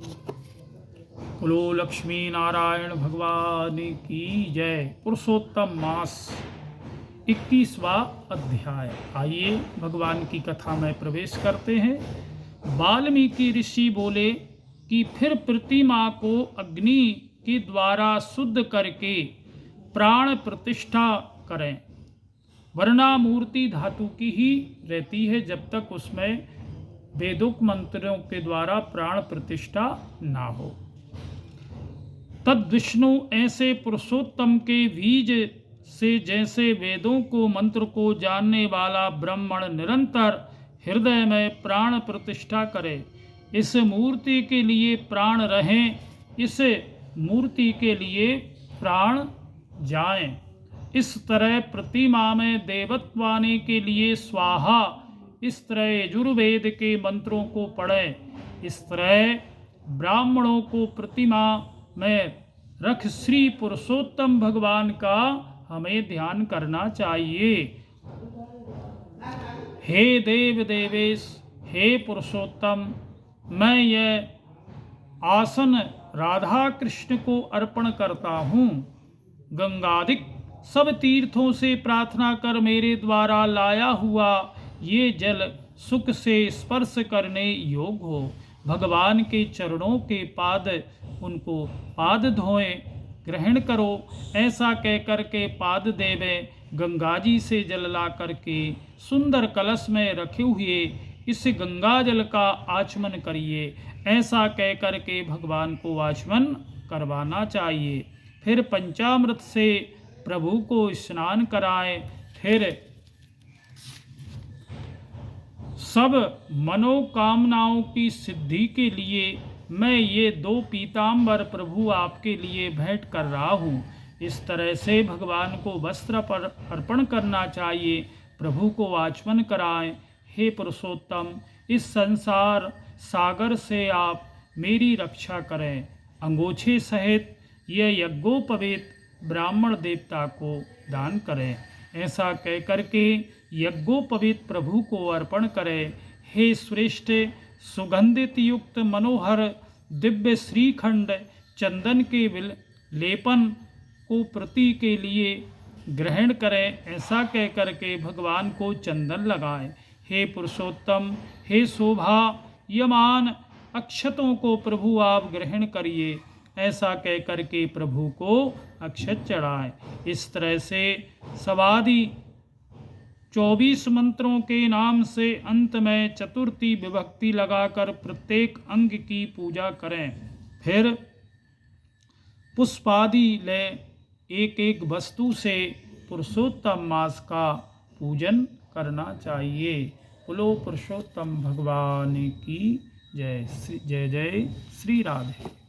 बोलो लक्ष्मी नारायण भगवान की जय। पुरुषोत्तम मास 21वां अध्याय। आइए भगवान की कथा में प्रवेश करते हैं। वाल्मीकि ऋषि बोले कि फिर प्रतिमा को अग्नि के द्वारा शुद्ध करके प्राण प्रतिष्ठा करें, वरना मूर्ति धातु की ही रहती है जब तक उसमें वेदोक्त मंत्रों के द्वारा प्राण प्रतिष्ठा ना हो। तद विष्णु ऐसे पुरुषोत्तम के बीज से जैसे वेदों को मंत्र को जानने वाला ब्राह्मण निरंतर हृदय में प्राण प्रतिष्ठा करे, इस मूर्ति के लिए प्राण रहें, इस मूर्ति के लिए प्राण जाएं। इस तरह प्रतिमा में देवत्व आने के लिए स्वाहा, इस तरह यजुर्वेद के मंत्रों को पढ़ें। इस तरह ब्राह्मणों को प्रतिमा में रख श्री पुरुषोत्तम भगवान का हमें ध्यान करना चाहिए। हे देव देवेश, हे पुरुषोत्तम, मैं यह आसन राधा कृष्ण को अर्पण करता हूँ। गंगादिक सब तीर्थों से प्रार्थना कर मेरे द्वारा लाया हुआ ये जल सुख से स्पर्श करने योग्य हो। भगवान के चरणों के पाद, उनको पाद धोएं, ग्रहण करो। ऐसा कहकर के पाद देवे गंगा जी से जल ला करके सुंदर कलश में रखे हुए इस गंगा जल का आचमन करिए। ऐसा कहकर के भगवान को आचमन करवाना चाहिए। फिर पंचामृत से प्रभु को स्नान कराएं। फिर सब मनोकामनाओं की सिद्धि के लिए मैं ये 2 पीताम्बर प्रभु आपके लिए भेंट कर रहा हूँ। इस तरह से भगवान को वस्त्र पर अर्पण करना चाहिए। प्रभु को आचमन कराएं। हे पुरुषोत्तम, इस संसार सागर से आप मेरी रक्षा करें। अंगोछे सहित यह यज्ञोपवीत ब्राह्मण देवता को दान करें। ऐसा कह करके यज्ञोपवीत प्रभु को अर्पण करें। हे श्रेष्ठ, सुगंधित युक्त मनोहर दिव्य श्रीखंड चंदन के लेपन को प्रति के लिए ग्रहण करें। ऐसा कह करके भगवान को चंदन लगाएं। हे पुरुषोत्तम, हे शोभा यमान अक्षतों को प्रभु आप ग्रहण करिए। ऐसा कह करके प्रभु को अक्षत चढ़ाएं। इस तरह से सवादि 24 मंत्रों के नाम से अंत में चतुर्थी विभक्ति लगाकर प्रत्येक अंग की पूजा करें। फिर पुष्पादि ले एक एक वस्तु से पुरुषोत्तम मास का पूजन करना चाहिए। बोलो पुरुषोत्तम भगवान की जय। जय जय श्री राधे।